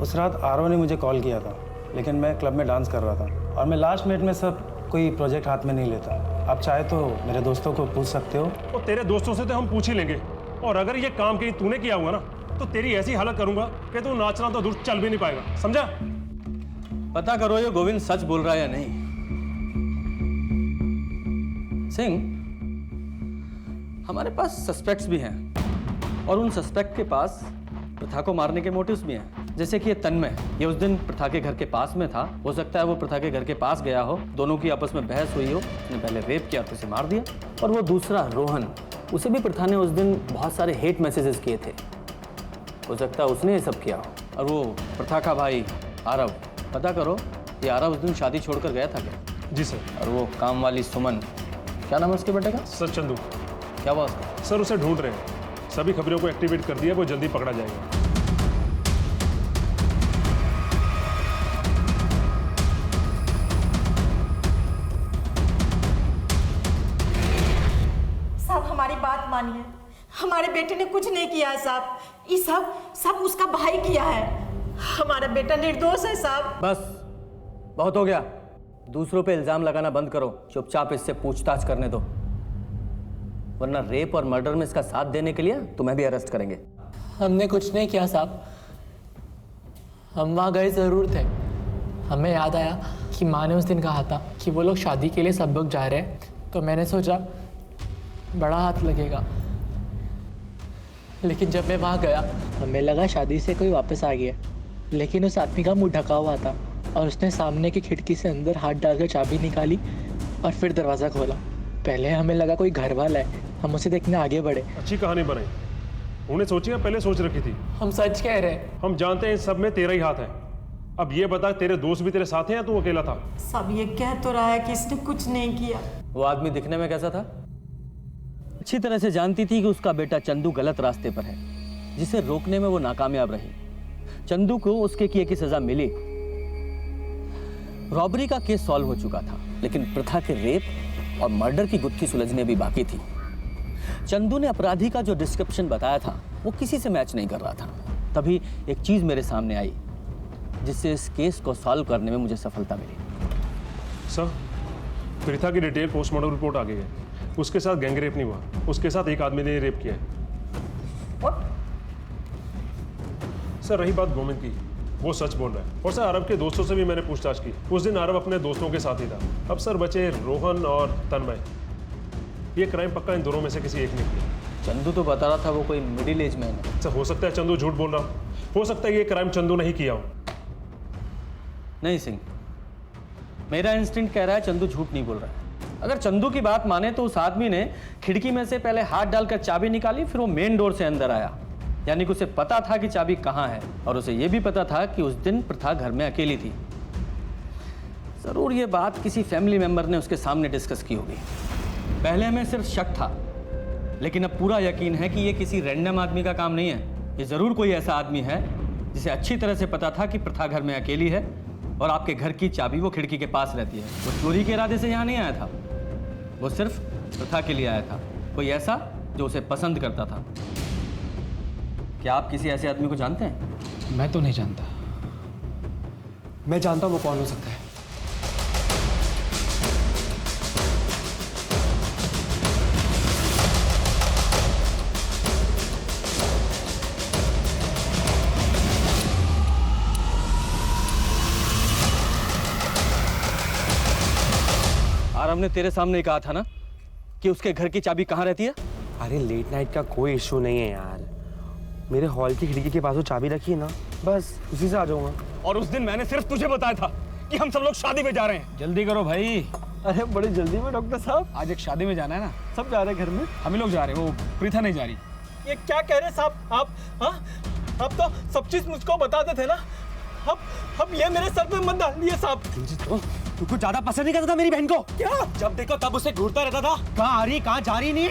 उस रात आरव ने मुझे कॉल किया था, लेकिन मैं क्लब में डांस कर रहा था और मैं लास्ट मिनट में सब कोई प्रोजेक्ट हाथ में नहीं लेता। आप चाहे तो मेरे दोस्तों को पूछ सकते हो। तो तेरे दोस्तों से तो हम पूछ ही लेंगे, और अगर ये काम कहीं तूने किया हुआ ना तो तेरी ऐसी हालत करूंगा कि तू नाचना तो दूर चल भी नहीं पाएगा, समझा? पता करो ये गोविंद सच बोल रहा है या नहीं। सिंह, हमारे पास सस्पेक्ट्स भी हैं और उन सस्पेक्ट के पास प्रथा को मारने के मोटिव्स भी हैं। जैसे कि ये तन्मय, ये उस दिन प्रथा के घर के पास में था। हो सकता है वो प्रथा के घर के पास गया हो, दोनों की आपस में बहस हुई हो, उसने पहले रेप किया फिर उसे मार दिया। और वो दूसरा रोहन, उसे भी प्रथा ने उस दिन बहुत सारे हेट मैसेजेस किए थे। हो सकता है उसने ये सब किया हो। और वो प्रथा का भाई आरव, पता करो ये आरव उस दिन शादी छोड़कर गया था क्या? जी सर। और वो काम वाली सुमन, क्या नाम है उसके बेटे का? सर चंदू। क्या हुआ उसका? सर उसे ढूंढ रहे हैं, सभी खबरों को एक्टिवेट कर दिया, वो जल्दी पकड़ा जाएगा। साहब हमारी बात मानिए, हमारे बेटे ने कुछ नहीं किया है साहब, ये सब उसका भाई किया है। हमारा बेटा निर्दोष है साहब। बस बहुत हो गया, दूसरों पे इल्जाम लगाना बंद करो, चुपचाप इससे पूछताछ करने दो, वरना रेप और मर्डर में इसका साथ देने के लिए तुम्हें भी अरेस्ट करेंगे। हमने कुछ नहीं किया साहब, हम वहाँ गए ज़रूर थे। हमें याद आया कि माँ ने उस दिन कहा था कि वो लोग शादी के लिए सब लोग जा रहे हैं, तो मैंने सोचा बड़ा हाथ लगेगा। लेकिन जब मैं वहाँ गया हमें लगा शादी से कोई वापस आ गया, लेकिन उस आदमी का मुंह ढका हुआ था और उसने सामने की खिड़की से अंदर हाथ डालकर चाबी निकाली और फिर दरवाज़ा खोला। पहले हमें लगा कोई घर वाला है, हम उसे देखने आगे बढ़े। अच्छी कहानी बनाई, उन्हें सोची या पहले सोच रखी थी? हम सच कह रहे हैं। हम जानते हैं इस सब में तेरा ही हाथ है, अब ये बता, तेरे दोस्त भी तेरे साथ हैं या तू अकेला था? सब ये कह तो रहा है कि इसने कुछ नहीं किया। वो आदमी दिखने में कैसा था? अच्छी तरह से जानती थी कि उसका बेटा चंदू गलत रास्ते पर है, जिसे रोकने में वो नाकामयाब रही। चंदू को उसके किए की सजा मिली। रॉबरी का केस सॉल्व हो चुका था, लेकिन प्रथा के रेप और मर्डर की गुत्थी सुलझने भी बाकी थी। चंदू ने अपराधी का जो डिस्क्रिप्शन बताया था वो किसी से मैच नहीं कर रहा था। तभी एक चीज मेरे सामने आई जिससे इस केस को सॉल्व करने में मुझे सफलता मिली। सर, प्रीथा की डिटेल पोस्टमार्टम रिपोर्ट आ गई है। उसके साथ गैंग रेप नहीं हुआ, उसके साथ एक आदमी ने रेप किया है। सर, रही बात गोविंद की, वो सच बोल रहा है। और सर, अरब के दोस्तों से भी मैंने पूछताछ की। उस दिन अरब अपने दोस्तों के साथ ही था। अब सर बचे रोहन और तन्मय। ये क्राइम पक्का इन दोनों में से किसी एक ने किया। चंदू तो बता रहा था वो कोई मिडिल एज मैन है। सर, हो सकता है चंदू झूठ बोल रहा हो सकता है ये क्राइम चंदू नहीं किया हो। नहीं सिंह, मेरा इंस्टिंक्ट कह रहा है चंदू झूठ नहीं बोल रहा है। अगर चंदू की बात माने तो उस आदमी ने खिड़की में से पहले हाथ डालकर चाबी निकाली, फिर वो मेन डोर से अंदर आया। यानी कि उसे पता था कि चाबी कहाँ है, और उसे यह भी पता था कि उस दिन प्रथा घर में अकेली थी। जरूर ये बात किसी फैमिली मेंबर ने उसके सामने डिस्कस की होगी। पहले हमें सिर्फ शक था, लेकिन अब पूरा यकीन है कि ये किसी रैंडम आदमी का काम नहीं है। ये जरूर कोई ऐसा आदमी है जिसे अच्छी तरह से पता था कि प्रथा घर में अकेली है और आपके घर की चाबी वो खिड़की के पास रहती है। वो चोरी के इरादे से यहाँ नहीं आया था, वो सिर्फ प्रथा के लिए आया था। कोई ऐसा जो उसे पसंद करता था। क्या आप किसी ऐसे आदमी को जानते हैं? मैं तो नहीं जानता। मैं जानता हूँ वो कौन हो सकता है। आरव ने तेरे सामने ही कहा था ना कि उसके घर की चाबी कहाँ रहती है? अरे लेट नाइट का कोई इशू नहीं है यार। मेरे हॉल की खिड़की के पास वो चाबी रखी है ना, बस उसी से आ जाऊंगा। और उस दिन मैंने सिर्फ तुझे बताया था कि हम सब लोग शादी में जा रहे हैं। जल्दी करो भाई। अरे बड़ी जल्दी में डॉक्टर साहब। आज एक शादी में जाना है ना, सब जा रहे हैं घर में। हम ही लोग जा रहे हैं, वो प्रीथा नहीं जा रही। ये क्या कह रहे साहब आप? हाँ, आप तो सब चीज मुझको बताते थे ना। अब ये मेरे सर पे मत डालिए साहब। तुमको ज्यादा पसंद नहीं करता था मेरी बहन को? क्या? जब देखो तब उसे ढूंढता रहता था। कहाँ आ रही, कहाँ जा रही नहीं।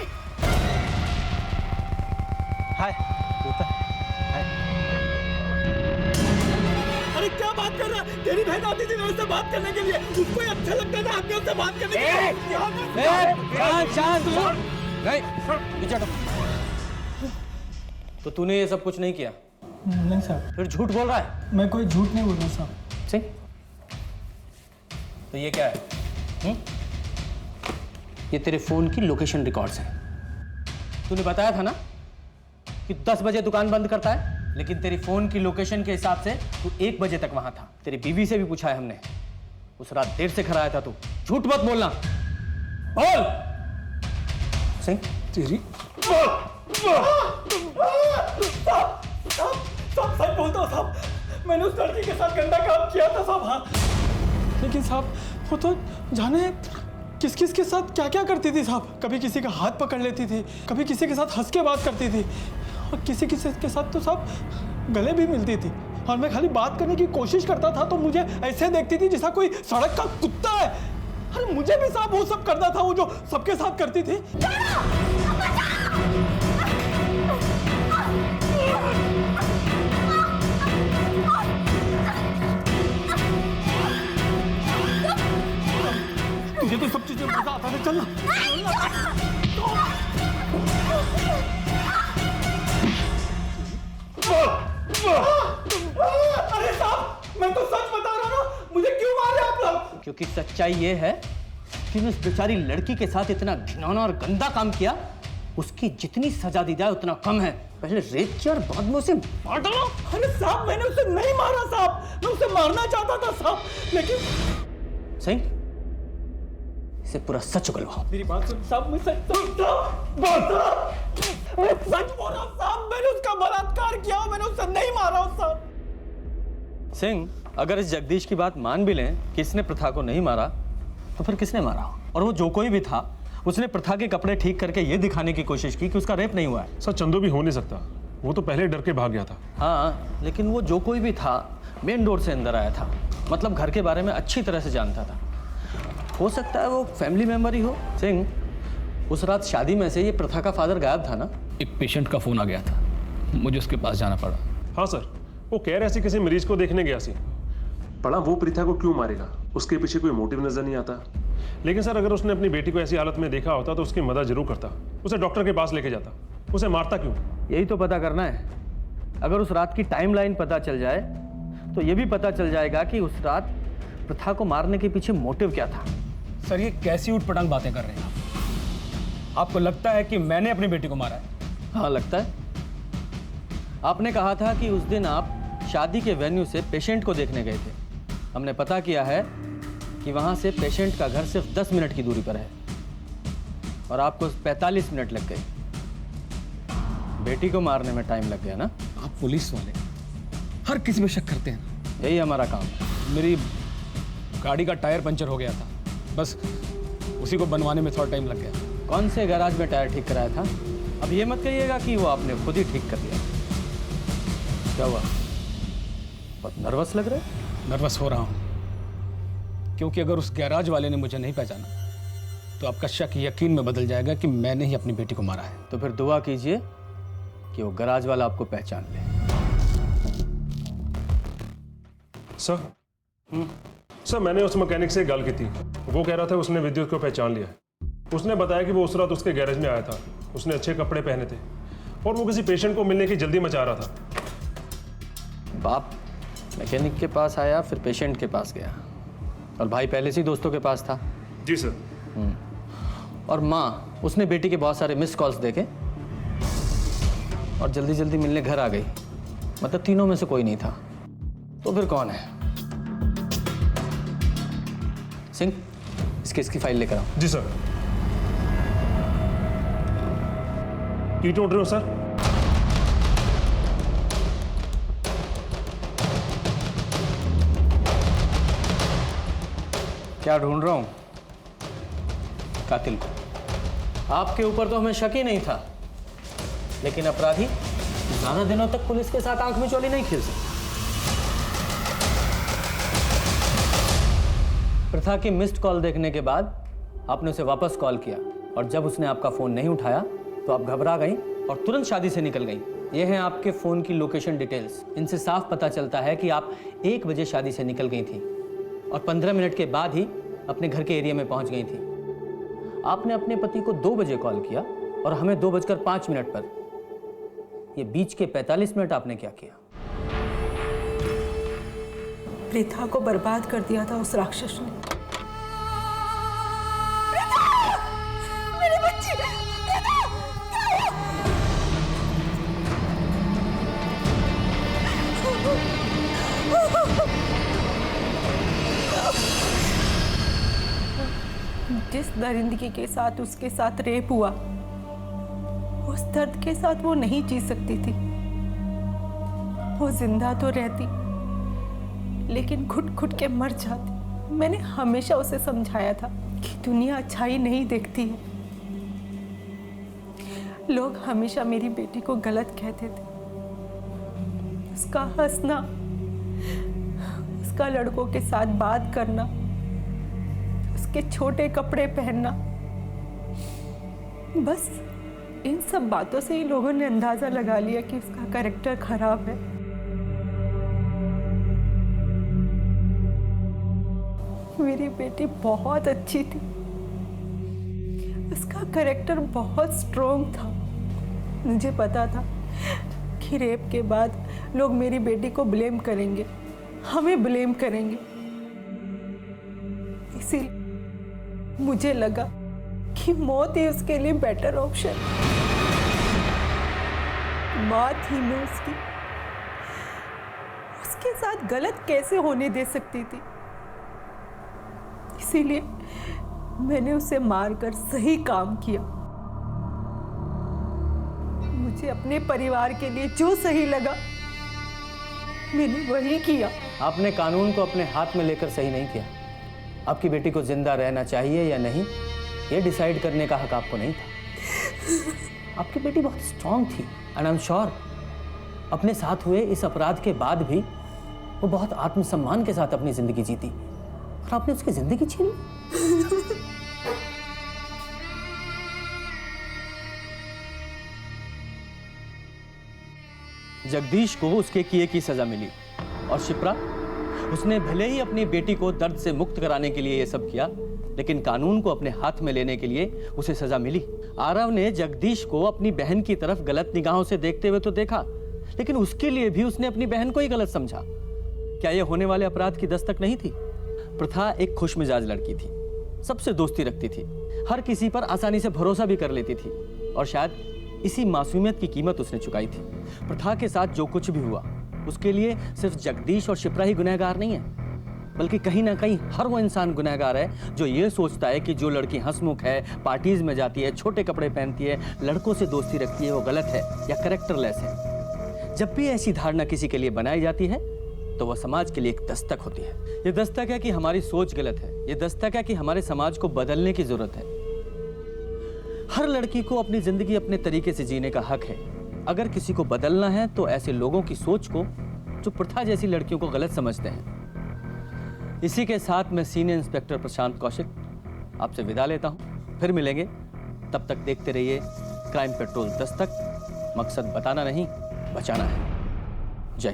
हाय हाय। अरे क्या बात कर रहा है? तेरी बहन आती थी मेरे से बात करने के लिए, उसको अच्छा लगता था आपके उससे बात करने के लिए। शांत। तो तूने ये सब कुछ नहीं किया? नहीं साहब। फिर झूठ बोल रहा है? मैं कोई झूठ नहीं बोल रहा साहब। सिंह, तो ये क्या है? ये तेरे फोन की लोकेशन रिकॉर्ड्स हैं। तूने बताया था ना कि 10 बजे दुकान बंद करता है, लेकिन तेरी फोन की लोकेशन के हिसाब से तू 1 बजे तक वहां था। तेरी बीवी से भी पूछा है हमने, उस रात देर से घर आया था तू। झूठ मत बोलना। बोल सिंह। तेरी साहब सच बोलता हूँ साहब, मैंने उस लड़की के साथ गंदा काम किया था साहब। हाँ, लेकिन साहब वो तो जाने किस किस के साथ क्या क्या करती थी साहब। कभी किसी का हाथ पकड़ लेती थी, कभी किसी के साथ हंस के बात करती थी, और किसी किसी के साथ तो साहब गले भी मिलती थी। और मैं खाली बात करने की कोशिश करता था तो मुझे ऐसे देखती थी जैसा कोई सड़क का कुत्ता है। अरे मुझे भी साहब वो सब करना था, वो जो सबके साथ करती थी। तुझे तो सब चीजें मजा आता है। चल अरे साहब, मैं तो सच बता रहा हूँ। मुझे क्यों मार रहे आप लोग? क्योंकि सच्चाई ये है कि उस बेचारी लड़की के साथ इतना घिनौना और गंदा काम किया, उसकी जितनी सजा दी जाए उतना कम है। पहले रेप किया और बाद में उसे मार डाला। अरे साहब, मैंने उसे नहीं मारा साहब, मैं उसे मारना चाहता था साहब, लेकिन सही इसे पूरा सच उगलवाओ। मेरी बात सुन साहब, मैं सच बोल रहा हूँ साहब। मैंने उसका बलात्कार किया, मैंने उसे नहीं मारा साहब। सिंह, अगर इस जगदीश की बात मान भी लें कि इसने प्रथा को नहीं मारा, तो फिर किसने मारा? और वो जो कोई भी था, उसने प्रथा के कपड़े ठीक करके ये दिखाने की कोशिश की कि उसका रेप नहीं हुआ है। सर, चंदू भी हो नहीं सकता, वो तो पहले डर के भाग गया था। हाँ, लेकिन वो जो कोई भी था, मेन डोर से अंदर आया था, मतलब घर के बारे में अच्छी तरह से जानता था। हो सकता है वो फैमिली मेंबर ही हो। सिंह, उस रात शादी में से ये प्रथा का फादर गायब था ना? एक पेशेंट का फ़ोन आ गया था, मुझे उसके पास जाना पड़ा। हाँ सर, वो कह रहे थे किसी मरीज को देखने गया सी। पड़ा वो प्रीथा को क्यों मारेगा, उसके पीछे कोई मोटिव नजर नहीं आता। लेकिन सर, अगर उसने अपनी बेटी को ऐसी हालत में देखा होता तो उसकी मदद जरूर करता, उसे डॉक्टर के पास लेके जाता, उसे मारता क्यों? यही तो पता करना है। अगर उस रात की टाइमलाइन पता चल जाए तो ये भी पता चल जाएगा कि उस रात प्रथा को मारने के पीछे मोटिव क्या था। सर, ये कैसी उठपटांग बातें कर रहे हैं आप? आपको लगता है कि मैंने अपनी बेटी को मारा है? हाँ, लगता है। आपने कहा था कि उस दिन आप शादी के वेन्यू से पेशेंट को देखने गए थे। हमने पता किया है कि वहाँ से पेशेंट का घर सिर्फ 10 मिनट की दूरी पर है और आपको 45 मिनट लग गए। बेटी को मारने में टाइम लग गया ना? आप पुलिस वाले हर किसी पे शक करते हैं। यही हमारा काम है। मेरी गाड़ी का टायर पंचर हो गया था, बस उसी को बनवाने में थोड़ा टाइम लग गया। कौन से गैराज में टायर ठीक कराया था? अब ये मत कहिएगा कि वो आपने खुद ही ठीक कर दिया। क्या हुआ, बहुत नर्वस लग रहे? नर्वस हो रहा हूँ क्योंकि अगर उस गैराज वाले ने मुझे नहीं पहचाना तो आपका शक यकीन में बदल जाएगा कि मैंने ही अपनी बेटी को मारा है। तो फिर दुआ कीजिए कि वो गैराज वाला आपको पहचान ले। सर, मैंने उस मैकेनिक से गल की थी। वो कह रहा था उसने विद्युत को पहचान लिया। उसने बताया कि वो उस रात उसके गैरेज में आया था, उसने अच्छे कपड़े पहने थे और वो किसी पेशेंट को मिलने की जल्दी मचा रहा था। बाप मैकेनिक के पास आया, फिर पेशेंट के पास गया और भाई पहले से ही दोस्तों के पास था। जी सर। और माँ, उसने बेटी के बहुत सारे मिस कॉल्स देखे और जल्दी जल्दी मिलने घर आ गई। मतलब तीनों में से कोई नहीं था। तो फिर कौन है? सिंह, इस केस की फाइल लेकर आओ। जी सर। की ढूंढ रहे हो सर? क्या ढूंढ रहा हूं? कातिल को। आपके ऊपर तो हमें शक ही नहीं था, लेकिन अपराधी ज्यादा दिनों तक पुलिस के साथ आंख में चोली नहीं खेल सकते। प्रथा की मिस्ड कॉल देखने के बाद आपने उसे वापस कॉल किया और जब उसने आपका फोन नहीं उठाया तो आप घबरा गई और तुरंत शादी से निकल गई। ये हैं आपके फोन की लोकेशन डिटेल्स। इनसे साफ पता चलता है कि आप 1 बजे शादी से निकल गई थी और 15 मिनट के बाद ही अपने घर के एरिया में पहुंच गई थी। आपने अपने पति को 2 बजे कॉल किया और हमें 2:05 पर। ये बीच के 45 मिनट आपने क्या किया? प्रीथा को बर्बाद कर दिया था उस राक्षस ने। मेरी बच्ची, जिस दरिंदगी के साथ उसके साथ रेप हुआ, उस दर्द के साथ वो नहीं जी सकती थी। वो जिंदा तो रहती, लेकिन घुट घुट के मर जाती। मैंने हमेशा उसे समझाया था कि दुनिया अच्छाई नहीं देखती है। लोग हमेशा मेरी बेटी को गलत कहते थे। उसका हंसना, उसका लड़कों के साथ बात करना, उसके छोटे कपड़े पहनना, बस इन सब बातों से ही लोगों ने अंदाजा लगा लिया कि उसका कैरेक्टर खराब है। मेरी बेटी बहुत अच्छी थी, उसका कैरेक्टर बहुत स्ट्रॉन्ग था। मुझे पता था कि रेप के बाद लोग मेरी बेटी को ब्लेम करेंगे, हमें ब्लेम करेंगे। इसीलिए मुझे लगा कि मौत ही उसके लिए बेटर ऑप्शन। माँ थी मैं उसकी, उसके साथ गलत कैसे होने दे सकती थी? इसीलिए मैंने उसे मारकर सही काम किया। मुझे अपने परिवार के लिए जो सही लगा मैंने वही किया। आपने कानून को अपने हाथ में लेकर सही नहीं किया। आपकी बेटी को जिंदा रहना चाहिए या नहीं, ये डिसाइड करने का हक आपको नहीं था। आपकी बेटी बहुत स्ट्रांग थी एंड आई एम श्योर अपने साथ हुए इस अपराध के बाद भी वो बहुत आत्मसम्मान के साथ अपनी जिंदगी जीती और आपने उसकी जिंदगी छीन ली। जगदीश को उसके किए की सजा मिली और शिप्रा, उसने भले ही अपनी बेटी को दर्द से मुक्त कराने के लिए ये सब किया, लेकिन कानून को अपने हाथ में लेने के लिए उसे सजा मिली। आरव ने जगदीश को अपनी बहन की तरफ गलत निगाहों से देखते हुए तो देखा, लेकिन उसके लिए भी उसने अपनी बहन को ही गलत समझा। क्या यह होने वाले अपराध की दस्तक नहीं थी? प्रथा एक खुशमिजाज लड़की थी, सबसे दोस्ती रखती थी, हर किसी पर आसानी से भरोसा भी कर लेती थी और शायद इसी मासूमियत की कीमत उसने चुकाई थी। प्रथा के साथ जो कुछ भी हुआ उसके लिए सिर्फ जगदीश और शिप्रा ही गुनहगार नहीं है, बल्कि कहीं ना कहीं हर वो इंसान गुनहगार है जो ये सोचता है कि जो लड़की हंसमुख है, पार्टीज में जाती है, छोटे कपड़े पहनती है, लड़कों से दोस्ती रखती है, वो गलत है या कैरेक्टरलेस है। जब भी ऐसी धारणा किसी के लिए बनाई जाती है तो वह समाज के लिए एक दस्तक होती है। ये दस्तक है कि हमारी सोच गलत है, ये दस्तक है कि हमारे समाज को बदलने की जरूरत है। हर लड़की को अपनी जिंदगी अपने तरीके से जीने का हक है। अगर किसी को बदलना है तो ऐसे लोगों की सोच को जो प्रथा जैसी लड़कियों को गलत समझते हैं। इसी के साथ मैं सीनियर इंस्पेक्टर प्रशांत कौशिक आपसे विदा लेता हूं। फिर मिलेंगे, तब तक देखते रहिए क्राइम पेट्रोल दस्तक। मकसद बताना नहीं, बचाना है।